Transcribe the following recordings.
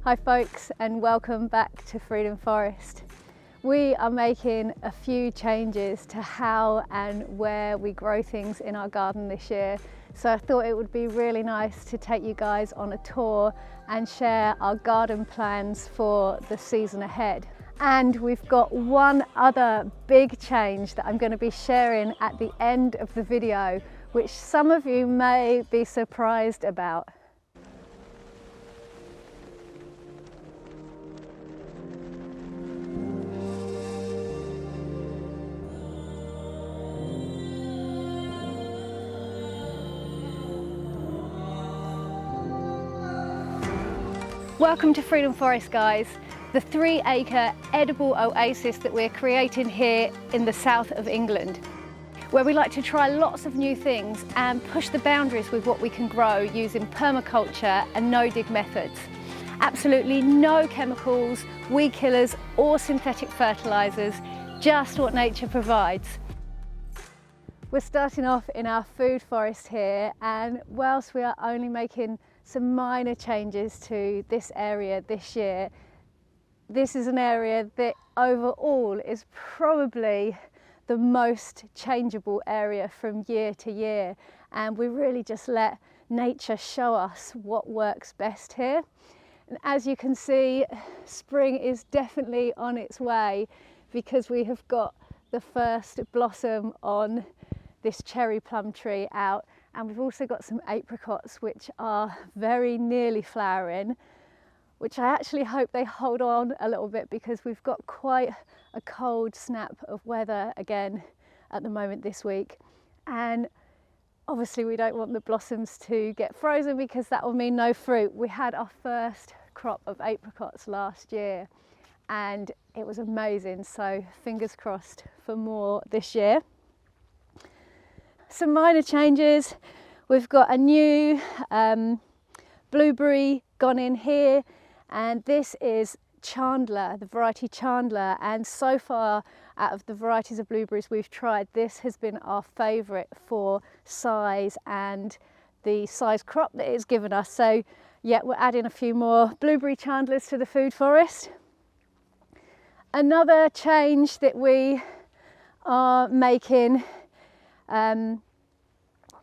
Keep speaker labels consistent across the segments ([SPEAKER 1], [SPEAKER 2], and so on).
[SPEAKER 1] Hi folks, and welcome back to Freedom Forest. We are making a few changes to how and where we grow things in our garden this year. So I thought it would be really nice to take you guys on a tour and share our garden plans for the season ahead. And we've got one other big change that I'm going to be sharing at the end of the video, which some of you may be surprised about. Welcome to Freedom Forest, guys, the 3-acre edible oasis that we're creating here in the south of England, where we like to try lots of new things and push the boundaries with what we can grow using permaculture and no-dig methods. Absolutely no chemicals, weed killers or synthetic fertilisers, just what nature provides. We're starting off in our food forest here, and whilst we are only making some minor changes to this area this year, this is an area that overall is probably the most changeable area from year to year, and we really just let nature show us what works best here. And as you can see, spring is definitely on its way because we have got the first blossom on this cherry plum tree out, and we've also got some apricots which are very nearly flowering, which I actually hope they hold on a little bit because we've got quite a cold snap of weather again at the moment this week. And obviously we don't want the blossoms to get frozen because that will mean no fruit. We had our first crop of apricots last year and it was amazing, so fingers crossed for more this year. Some minor changes. We've got a new blueberry gone in here, and this is Chandler, the variety Chandler, and so far out of the varieties of blueberries we've tried, this has been our favourite for size and the size crop that it's given us. So yeah, we're adding a few more blueberry Chandlers to the food forest. Another change that we are making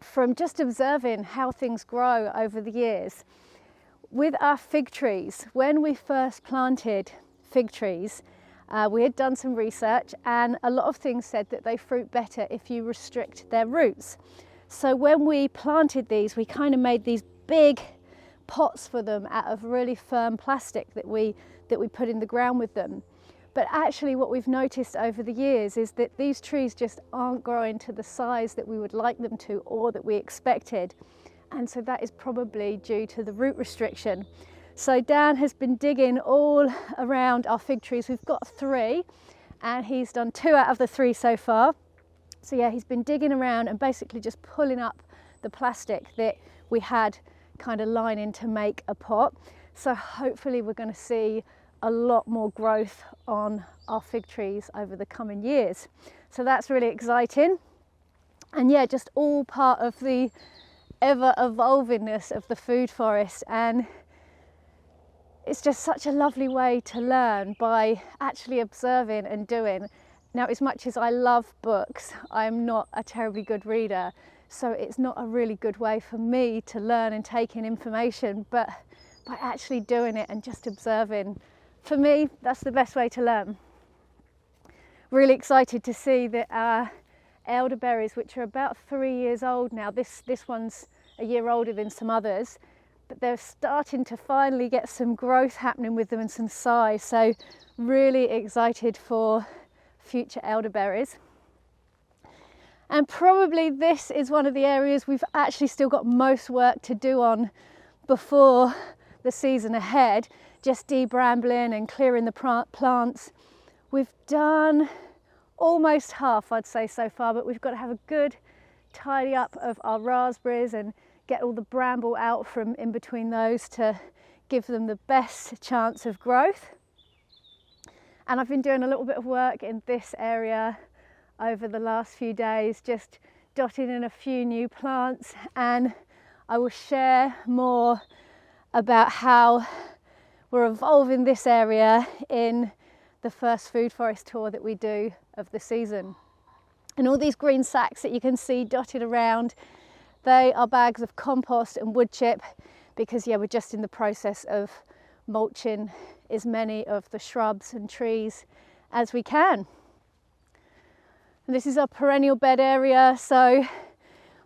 [SPEAKER 1] from just observing how things grow over the years. With our fig trees, when we first planted fig trees, we had done some research and a lot of things said that they fruit better if you restrict their roots. So when we planted these, we kind of made these big pots for them out of really firm plastic that we put in the ground with them. But actually what we've noticed over the years is that these trees just aren't growing to the size that we would like them to or that we expected. And so that is probably due to the root restriction. So Dan has been digging all around our fig trees. We've got 3 and he's done 2 out of the 3 so far. So yeah, he's been digging around and basically just pulling up the plastic that we had kind of lining to make a pot. So hopefully we're going to see a lot more growth on our fig trees over the coming years. So that's really exciting. And yeah, just all part of the ever evolvingness of the food forest, and it's just such a lovely way to learn by actually observing and doing. Now, as much as I love books, I'm not a terribly good reader, so it's not a really good way for me to learn and take in information, but by actually doing it and just observing, for me, that's the best way to learn. Really excited to see that our elderberries, which are about 3 years old now, this one's a year older than some others, but they're starting to finally get some growth happening with them and some size. So really excited for future elderberries. And probably this is one of the areas we've actually still got most work to do on before the season ahead, just debrambling and clearing the plants. We've done almost half, I'd say, so far, but we've got to have a good tidy up of our raspberries and get all the bramble out from in between those to give them the best chance of growth. And I've been doing a little bit of work in this area over the last few days, just dotting in a few new plants, and I will share more about how we're evolving this area in the first food forest tour that we do of the season. And all these green sacks that you can see dotted around, they are bags of compost and wood chip, because we're just in the process of mulching as many of the shrubs and trees as we can. And this is our perennial bed area, so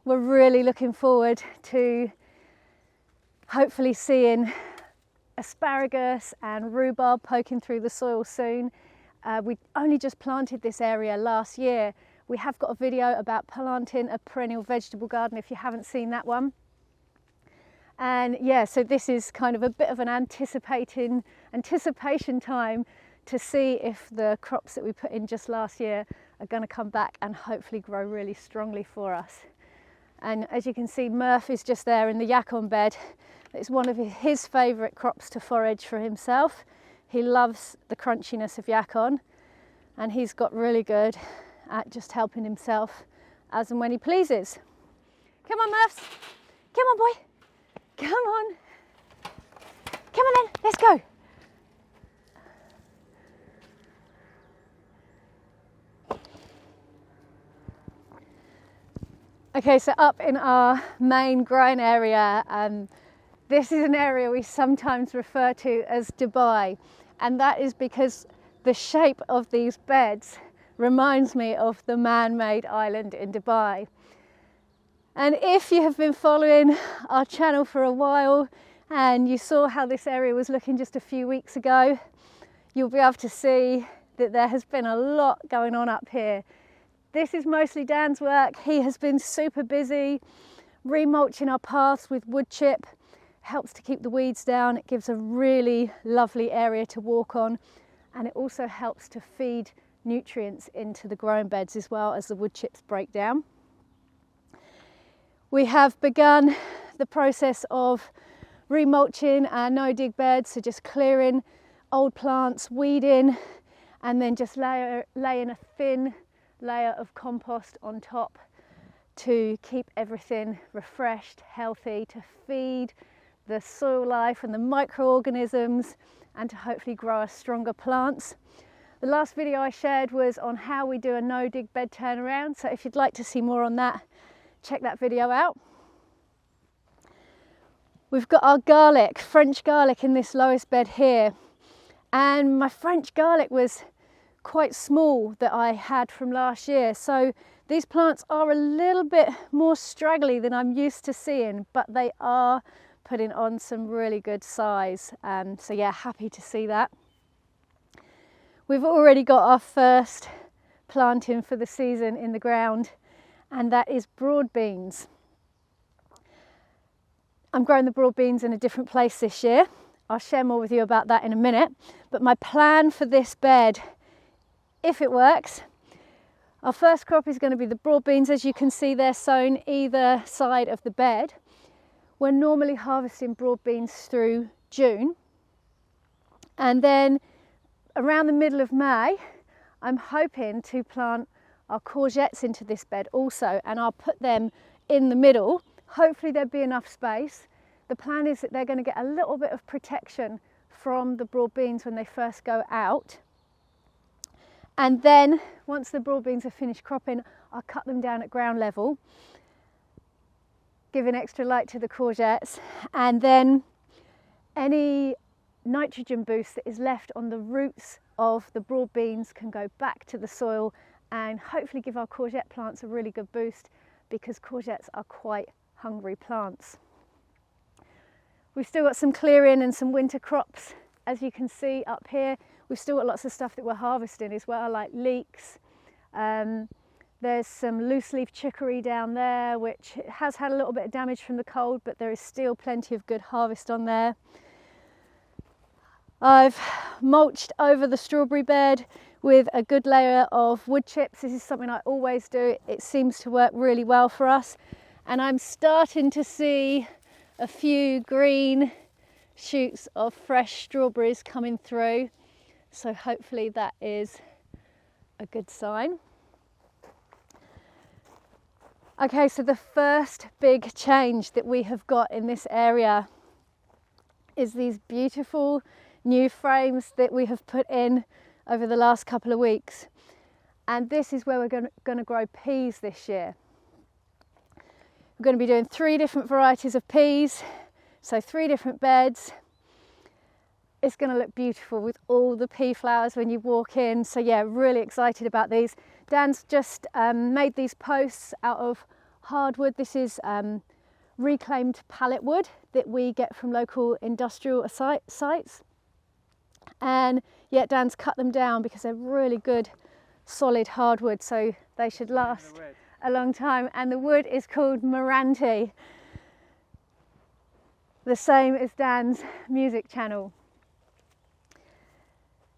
[SPEAKER 1] we're really looking forward to hopefully seeing asparagus and rhubarb poking through the soil soon. We only just planted this area last year. We have got a video about planting a perennial vegetable garden if you haven't seen that one. And so this is kind of a bit of an anticipation time to see if the crops that we put in just last year are going to come back and hopefully grow really strongly for us. And as you can see, Murph is just there in the yakon bed. It's one of his favourite crops to forage for himself. He loves the crunchiness of yakon, and he's got really good at just helping himself as and when he pleases. Come on, Murphs. Come on, boy. Come on. Come on then, let's go. Okay, so up in our main growing area, this is an area we sometimes refer to as Dubai, and that is because the shape of these beds reminds me of the man-made island in Dubai. And if you have been following our channel for a while and you saw how this area was looking just a few weeks ago, you'll be able to see that there has been a lot going on up here. This is mostly Dan's work. He has been super busy remulching our paths with wood chip. Helps to keep the weeds down. It gives a really lovely area to walk on, and it also helps to feed nutrients into the growing beds as well as the wood chips break down. We have begun the process of remulching our no-dig beds, so just clearing old plants, weeding, and then just laying a thin layer of compost on top to keep everything refreshed, healthy, to feed the soil life and the microorganisms, and to hopefully grow us stronger plants. The last video I shared was on how we do a no-dig bed turnaround, so if you'd like to see more on that, check that video out. We've got our garlic, French garlic, in this lowest bed here, and my French garlic was quite small that I had from last year, so these plants are a little bit more straggly than I'm used to seeing, but they are putting on some really good size, so happy to see that. We've already got our first planting for the season in the ground, and that is broad beans. I'm growing the broad beans in a different place this year. I'll share more with you about that in a minute, but my plan for this bed, if it works, our first crop is going to be the broad beans. As you can see, they're sown either side of the bed. We're normally harvesting broad beans through June, and then around the middle of May I'm hoping to plant our courgettes into this bed also, and I'll put them in the middle. Hopefully there'll be enough space. The plan is that they're going to get a little bit of protection from the broad beans when they first go out. And then once the broad beans are finished cropping, I'll cut them down at ground level, giving extra light to the courgettes, and then any nitrogen boost that is left on the roots of the broad beans can go back to the soil and hopefully give our courgette plants a really good boost, because courgettes are quite hungry plants. We've still got some clearing and some winter crops, as you can see up here. We've still got lots of stuff that we're harvesting as well, like leeks. There's some loose leaf chicory down there, which has had a little bit of damage from the cold, but there is still plenty of good harvest on there. I've mulched over the strawberry bed with a good layer of wood chips. This is something I always do. It seems to work really well for us. And I'm starting to see a few green shoots of fresh strawberries coming through. So hopefully that is a good sign. Okay, so the first big change that we have got in this area is these beautiful new frames that we have put in over the last couple of weeks. And this is where we're going to grow peas this year. We're going to be doing 3 different varieties of peas, so 3 different beds. It's going to look beautiful with all the pea flowers when you walk in. So yeah, really excited about these. Dan's just made these posts out of hardwood. This is reclaimed pallet wood that we get from local industrial sites. And yeah, Dan's cut them down because they're really good, solid hardwood, so they should last a long time. And the wood is called Meranti, the same as Dan's music channel.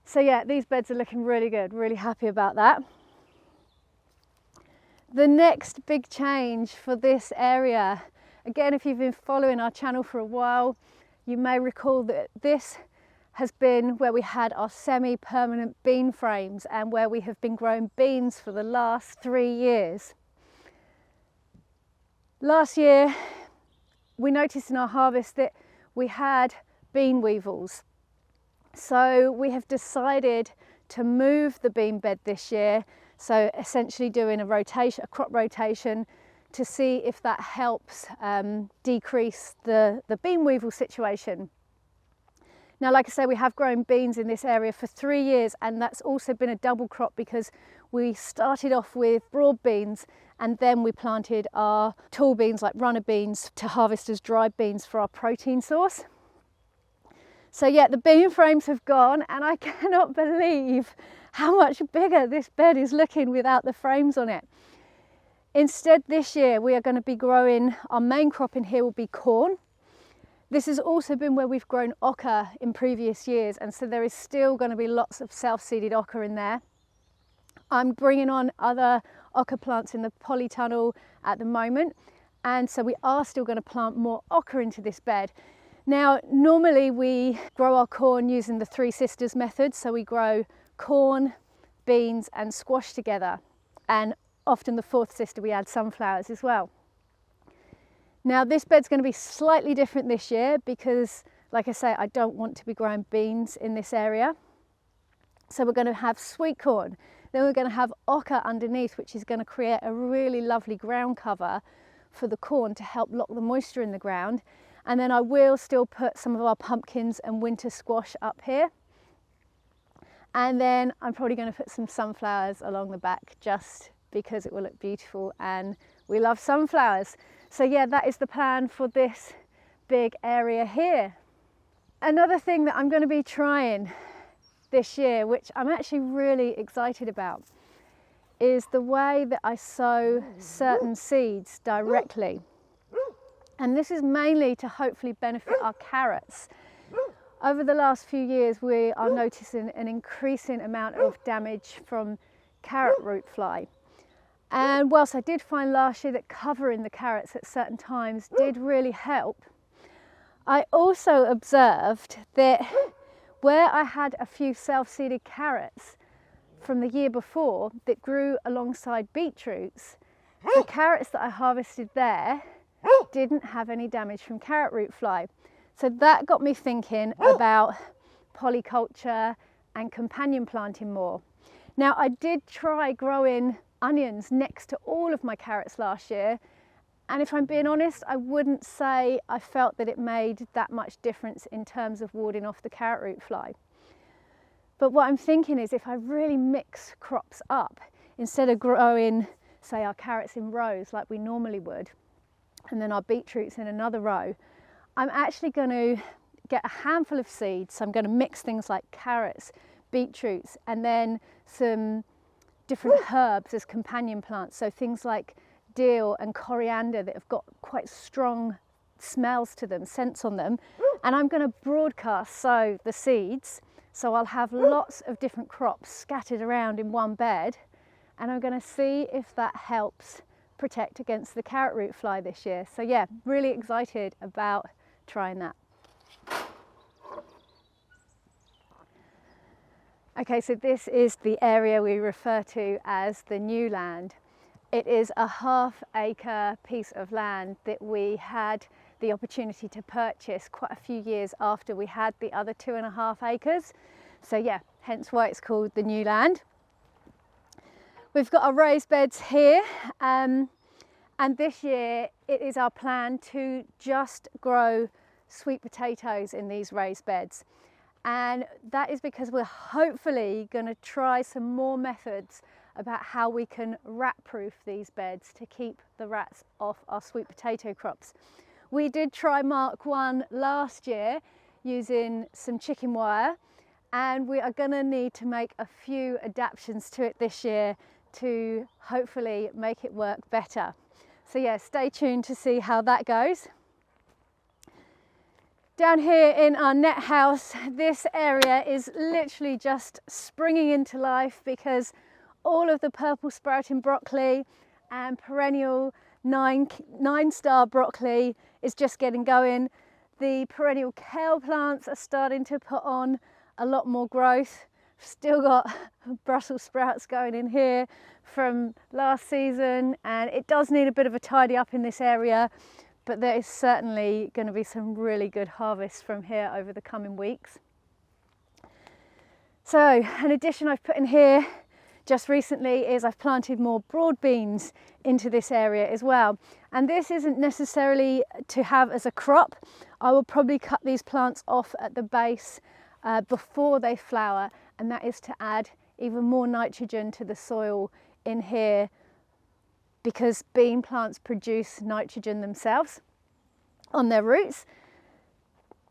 [SPEAKER 1] So yeah, these beds are looking really good, really happy about that. The next big change for this area, again, if you've been following our channel for a while, you may recall that this has been where we had our semi-permanent bean frames and where we have been growing beans for the last 3 years. Last year, we noticed in our harvest that we had bean weevils. So we have decided to move the bean bed this year, so essentially doing a crop rotation, to see if that helps decrease the bean weevil situation. Now, like I say, we have grown beans in this area for 3 years, and that's also been a double crop because we started off with broad beans and then we planted our tall beans like runner beans to harvest as dried beans for our protein source. So yeah, the bean frames have gone, and I cannot believe how much bigger this bed is looking without the frames on it. Instead, this year we are going to be growing, our main crop in here will be corn. This has also been where we've grown oca in previous years, and so there is still going to be lots of self-seeded oca in there. I'm bringing on other oca plants in the polytunnel at the moment, and so we are still going to plant more oca into this bed. Now, normally we grow our corn using the 3 sisters method, so we grow corn, beans and squash together, and often the 4th sister we add sunflowers as well. Now, this bed's going to be slightly different this year because, like I say, I don't want to be growing beans in this area. So we're going to have sweet corn, then we're going to have oca underneath, which is going to create a really lovely ground cover for the corn to help lock the moisture in the ground. And then I will still put some of our pumpkins and winter squash up here. And then I'm probably going to put some sunflowers along the back just because it will look beautiful, and we love sunflowers. So yeah, that is the plan for this big area here. Another thing that I'm going to be trying this year, which I'm actually really excited about, is the way that I sow certain seeds directly. And this is mainly to hopefully benefit our carrots. Over the last few years, we are noticing an increasing amount of damage from carrot root fly. And whilst I did find last year that covering the carrots at certain times did really help, I also observed that where I had a few self-seeded carrots from the year before that grew alongside beetroots, the carrots that I harvested there didn't have any damage from carrot root fly. So that got me thinking about polyculture and companion planting more. Now, I did try growing onions next to all of my carrots last year, and if I'm being honest, I wouldn't say I felt that it made that much difference in terms of warding off the carrot root fly. But what I'm thinking is, if I really mix crops up, instead of growing, say, our carrots in rows like we normally would, and then our beetroots in another row, I'm actually going to get a handful of seeds. So I'm going to mix things like carrots, beetroots, and then some different herbs as companion plants. So things like dill and coriander that have got quite strong smells to them, scents on them. And I'm going to broadcast sow the seeds. So I'll have lots of different crops scattered around in one bed. And I'm going to see if that helps protect against the carrot root fly this year. So yeah, really excited about trying that. Okay, so this is the area we refer to as the new land. It is a half-acre piece of land that we had the opportunity to purchase quite a few years after we had the other 2.5 acres. So yeah, hence why it's called the new land. We've got our raised beds here, and this year it is our plan to just grow sweet potatoes in these raised beds. And that is because we're hopefully going to try some more methods about how we can rat-proof these beds to keep the rats off our sweet potato crops. We did try Mark 1 last year using some chicken wire, and we are going to need to make a few adaptations to it this year to hopefully make it work better. So yeah, stay tuned to see how that goes. Down here in our net house, this area is literally just springing into life because all of the purple sprouting broccoli and perennial 9-star broccoli is just getting going. The perennial kale plants are starting to put on a lot more growth. Still got Brussels sprouts going in here from last season, and it does need a bit of a tidy up in this area, but there is certainly going to be some really good harvests from here over the coming weeks. So an addition I've put in here just recently is I've planted more broad beans into this area as well. And this isn't necessarily to have as a crop. I will probably cut these plants off at the base before they flower, and that is to add even more nitrogen to the soil in here, because bean plants produce nitrogen themselves on their roots.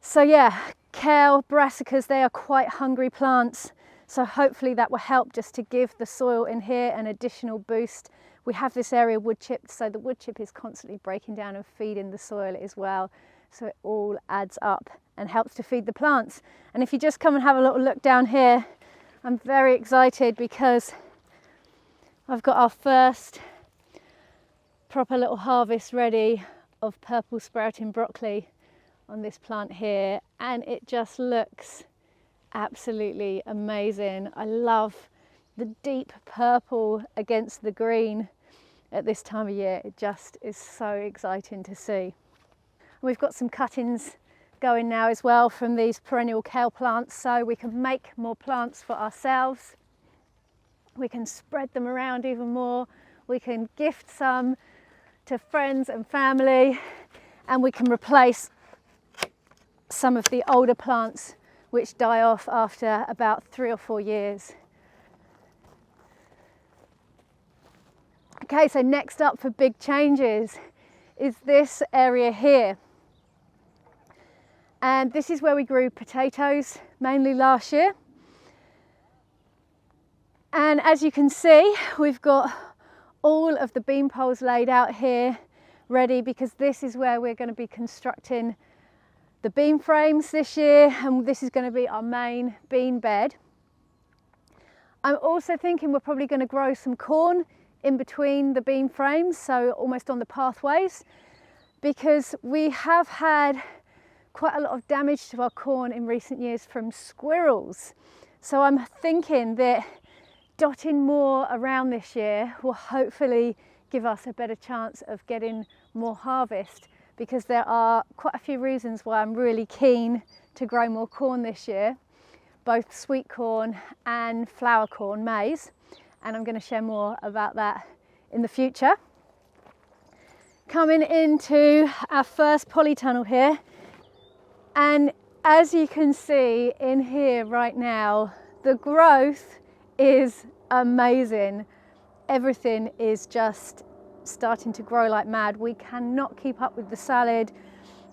[SPEAKER 1] So yeah, kale, brassicas, they are quite hungry plants. So hopefully that will help just to give the soil in here an additional boost. We have this area wood chipped, so the wood chip is constantly breaking down and feeding the soil as well. So it all adds up and helps to feed the plants. And if you just come and have a little look down here, I'm very excited because I've got our first proper little harvest ready of purple sprouting broccoli on this plant here, and it just looks absolutely amazing. I love the deep purple against the green at this time of year. It just is so exciting to see. We've got some cuttings going now as well from these perennial kale plants, so we can make more plants for ourselves. We can spread them around even more. We can gift some to friends and family, and we can replace some of the older plants which die off after about 3 or 4 years. Okay, so next up for big changes is this area here. And this is where we grew potatoes mainly last year. And as you can see, we've got all of the bean poles laid out here ready, because this is where we're going to be constructing the bean frames this year, and this is going to be our main bean bed. I'm also thinking we're probably going to grow some corn in between the bean frames, so almost on the pathways, because we have had quite a lot of damage to our corn in recent years from squirrels. So I'm thinking that dotting more around this year will hopefully give us a better chance of getting more harvest, because there are quite a few reasons why I'm really keen to grow more corn this year, both sweet corn and flour corn, maize, and I'm going to share more about that in the future. Coming into our first polytunnel here, and as you can see in here right now, the growth is amazing. Everything is just starting to grow like mad. We cannot keep up with the salad.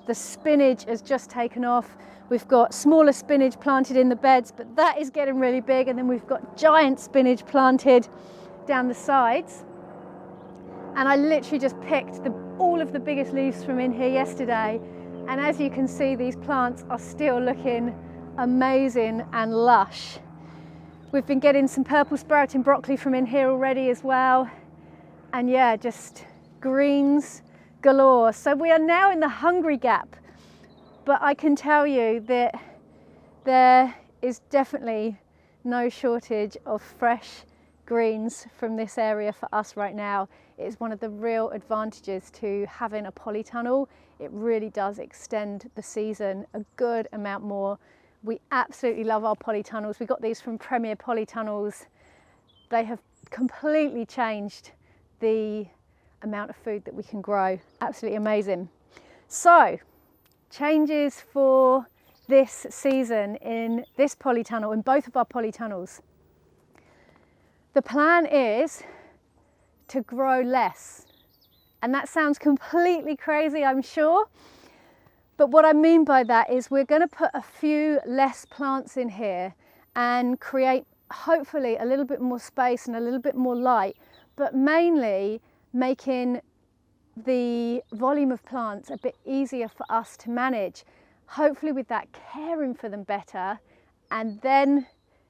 [SPEAKER 1] The spinach has just taken off. We've got smaller spinach planted in the beds, but that is getting really big, and then we've got giant spinach planted down the sides. And I literally just picked all of the biggest leaves from in here yesterday, and as you can see, these plants are still looking amazing and lush. We've been getting some purple sprouting broccoli from in here already as well. And yeah, just greens galore. So we are now in the hungry gap, but I can tell you that there is definitely no shortage of fresh greens from this area for us right now. it is one of the real advantages to having a polytunnel. It really does extend the season a good amount more. We absolutely love our polytunnels. We got these from Premier Polytunnels. They have completely changed the amount of food that we can grow. Absolutely amazing. So, changes for this season in this polytunnel, in both of our polytunnels. The plan is to grow less. And that sounds completely crazy, I'm sure. But what I mean by that is we're going to put a few less plants in here and create hopefully a little bit more space and a little bit more light, but mainly making the volume of plants a bit easier for us to manage. Hopefully with that, caring for them better and then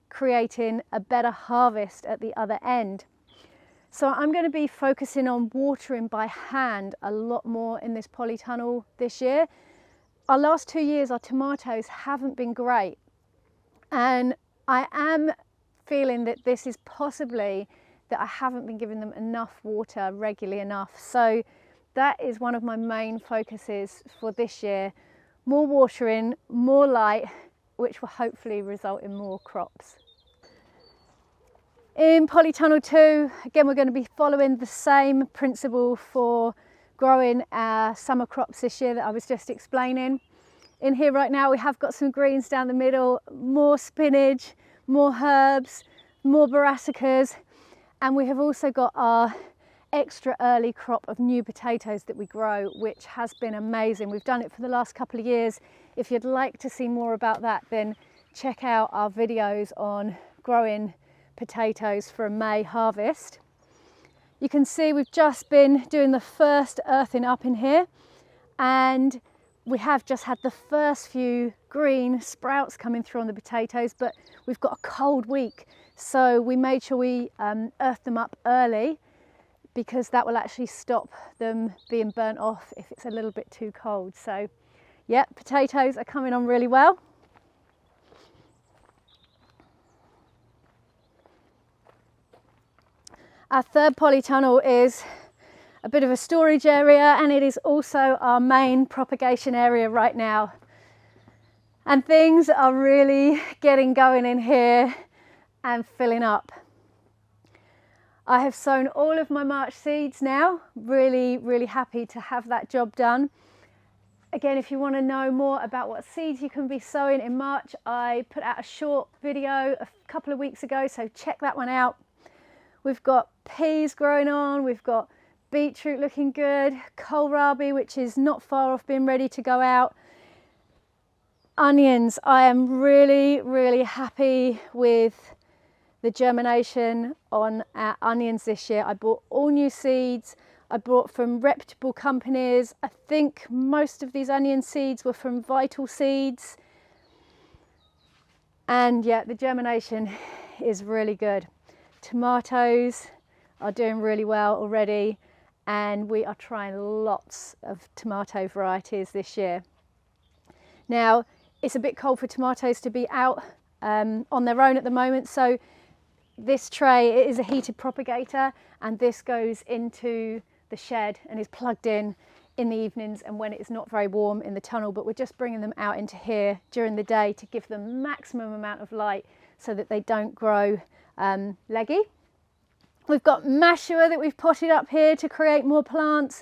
[SPEAKER 1] creating a better harvest at the other end. So I'm going to be focusing on watering by hand a lot more in this polytunnel this year. Our last 2 years, our tomatoes haven't been great. And I am feeling that this is possibly that I haven't been giving them enough water regularly enough. So that is one of my main focuses for this year. More watering, more light, which will hopefully result in more crops. In polytunnel 2, again, we're going to be following the same principle for growing our summer crops this year that I was just explaining. In here right now, we have got some greens down the middle, more spinach, more herbs, more brassicas, and we have also got our extra early crop of new potatoes that we grow, which has been amazing. We've done it for the last couple of years. If you'd like to see more about that, then check out our videos on growing potatoes for a May harvest. You can see we've just been doing the first earthing up in here, and we have just had the first few green sprouts coming through on the potatoes, but we've got a cold week, so we made sure we earthed them up early, because that will actually stop them being burnt off if it's a little bit too cold. So yeah, potatoes are coming on really well. Our third polytunnel is a bit of a storage area, and it is also our main propagation area right now. And things are really getting going in here and filling up. I have sown all of my March seeds now. Really happy to have that job done. Again, if you want to know more about what seeds you can be sowing in March, I put out a short video a couple of weeks ago, so check that one out. We've got peas growing on, we've got beetroot looking good, kohlrabi, which is not far off being ready to go out. Onions, I am really happy with the germination on our onions this year. I bought all new seeds. I bought from reputable companies. I think most of these onion seeds were from Vital Seeds. And yeah, the germination is really good. Tomatoes are doing really well already, and we are trying lots of tomato varieties this year. Now, it's a bit cold for tomatoes to be out on their own at the moment, so this tray, it is a heated propagator, and this goes into the shed and is plugged in the evenings and when it's not very warm in the tunnel, but we're just bringing them out into here during the day to give them maximum amount of light so that they don't grow leggy. We've got mashua that we've potted up here to create more plants.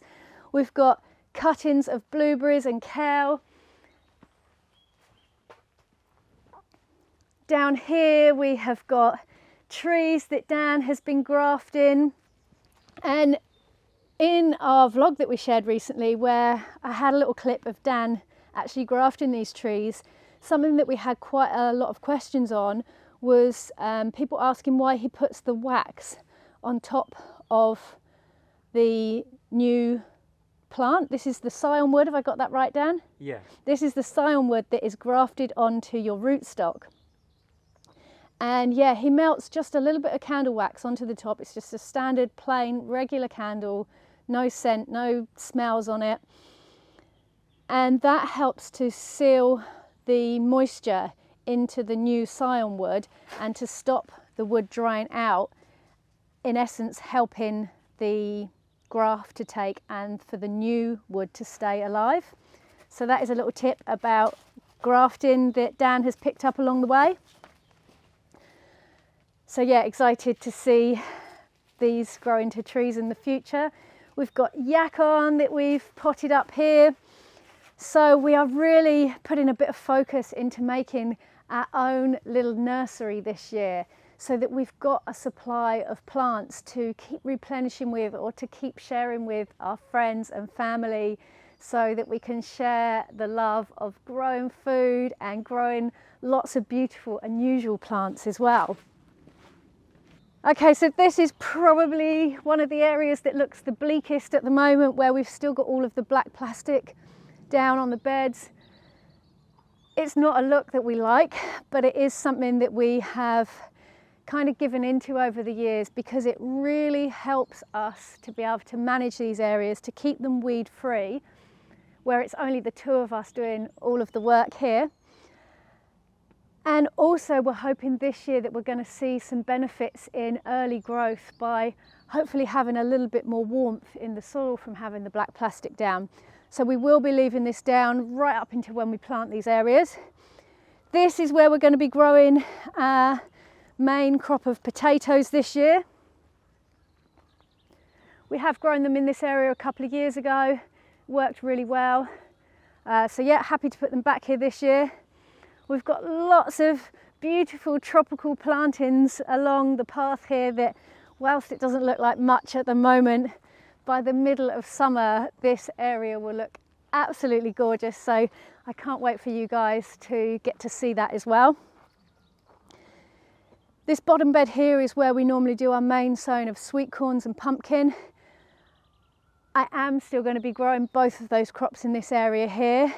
[SPEAKER 1] We've got cuttings of blueberries and kale. Down here we have got trees that Dan has been grafting, and in our vlog that we shared recently, where I had a little clip of Dan actually grafting these trees, something that we had quite a lot of questions on was people asking why he puts the wax on top of the new plant. This is the scion wood, have I got that right, Dan?
[SPEAKER 2] Yeah.
[SPEAKER 1] This is the scion wood that is grafted onto your rootstock. And yeah, he melts just a little bit of candle wax onto the top. It's just a standard, plain, regular candle, no scent, no smells on it. And that helps to seal the moisture into the new scion wood and to stop the wood drying out, in essence helping the graft to take and for the new wood to stay alive. So that is a little tip about grafting that Dan has picked up along the way. So yeah, excited to see these grow into trees in the future. We've got yakon that we've potted up here. So we are really putting a bit of focus into making our own little nursery this year, so that we've got a supply of plants to keep replenishing with, or to keep sharing with our friends and family, so that we can share the love of growing food and growing lots of beautiful unusual plants as well. Okay, so this is probably one of the areas that looks the bleakest at the moment, where we've still got all of the black plastic down on the beds. It's not a look that we like, but it is something that we have kind of given into over the years, because it really helps us to be able to manage these areas, to keep them weed free, where it's only the two of us doing all of the work here. And also we're hoping this year that we're going to see some benefits in early growth by hopefully having a little bit more warmth in the soil from having the black plastic down. So we will be leaving this down right up until when we plant these areas. This is where we're going to be growing our main crop of potatoes this year. We have grown them in this area a couple of years ago, worked really well. So yeah, happy to put them back here this year. We've got lots of beautiful tropical plantings along the path here that, whilst it doesn't look like much at the moment, by the middle of summer this area will look absolutely gorgeous. So I can't wait for you guys to get to see that as well. This bottom bed here is where we normally do our main sown of sweet corns and pumpkin. I am still going to be growing both of those crops in this area here,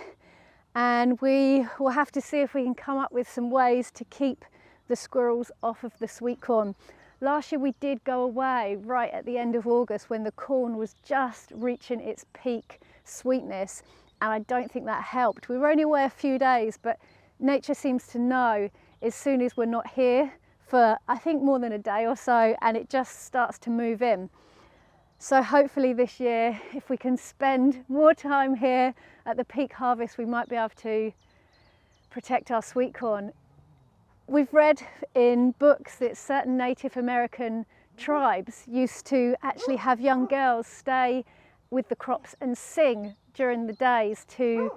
[SPEAKER 1] and we will have to see if we can come up with some ways to keep the squirrels off of the sweet corn. Last year we did go away right at the end of August when the corn was just reaching its peak sweetness, and I don't think that helped. We were only away a few days, but nature seems to know as soon as we're not here for, I think, more than a day or so, and it just starts to move in. So hopefully this year, if we can spend more time here at the peak harvest, we might be able to protect our sweet corn. We've read in books that certain Native American tribes used to actually have young girls stay with the crops and sing during the days to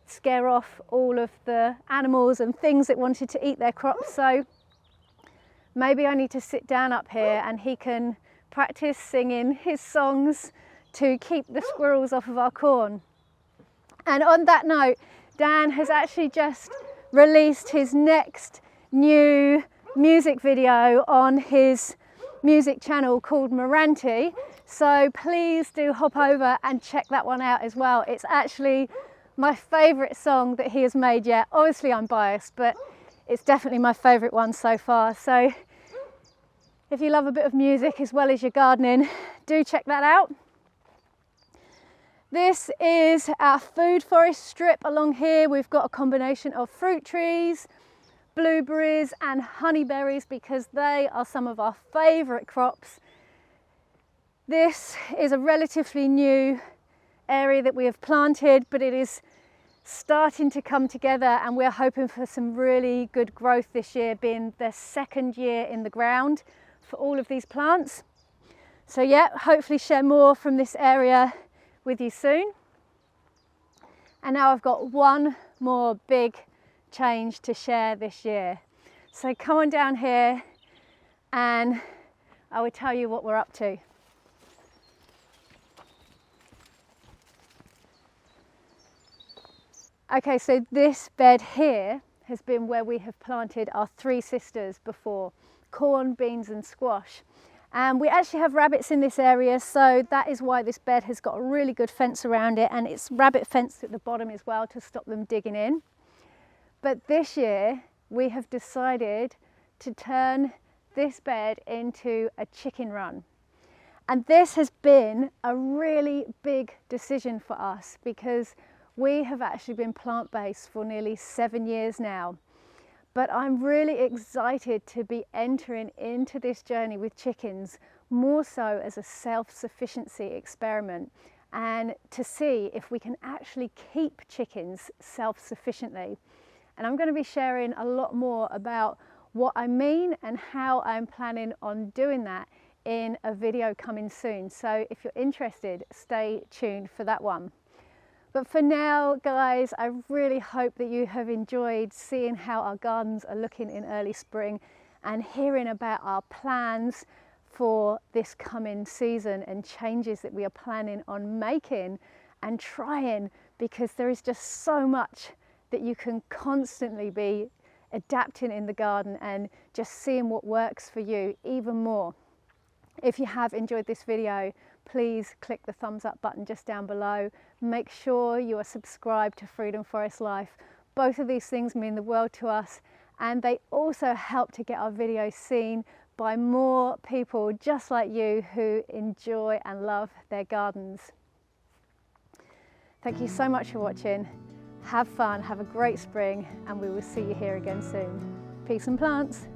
[SPEAKER 1] scare off all of the animals and things that wanted to eat their crops. So maybe I need to sit down up here and he can practice singing his songs to keep the squirrels off of our corn. And on that note, Dan has actually just released his next new music video on his music channel called Moranti. So please do hop over and check that one out as well. It's actually my favourite song that he has made yet. Obviously I'm biased, but it's definitely my favourite one so far. So if you love a bit of music as well as your gardening, do check that out. This is our food forest strip along here. We've got a combination of fruit trees, blueberries and honeyberries, because they are some of our favourite crops. This is a relatively new area that we have planted, but it is starting to come together, and we're hoping for some really good growth this year, being the second year in the ground for all of these plants. So yeah, hopefully share more from this area with you soon. And now I've got one more big change to share this year. So come on down here and I will tell you what we're up to. Okay, so this bed here has been where we have planted our three sisters before: corn, beans and squash. And we actually have rabbits in this area, so that is why this bed has got a really good fence around it, and it's rabbit fenced at the bottom as well to stop them digging in. But this year we have decided to turn this bed into a chicken run. And this has been a really big decision for us, because we have actually been plant-based for nearly 7 years now. But I'm really excited to be entering into this journey with chickens more so as a self-sufficiency experiment, and to see if we can actually keep chickens self-sufficiently. And I'm going to be sharing a lot more about what I mean and how I'm planning on doing that in a video coming soon. So if you're interested, stay tuned for that one. But for now, guys, I really hope that you have enjoyed seeing how our gardens are looking in early spring and hearing about our plans for this coming season and changes that we are planning on making and trying, because there is just so much that you can constantly be adapting in the garden and just seeing what works for you even more. If you have enjoyed this video, please click the thumbs up button just down below. Make sure you are subscribed to Freedom Forest Life. Both of these things mean the world to us, and they also help to get our videos seen by more people just like you who enjoy and love their gardens. Thank you so much for watching. Have fun, have a great spring, and we will see you here again soon. Peace and plants.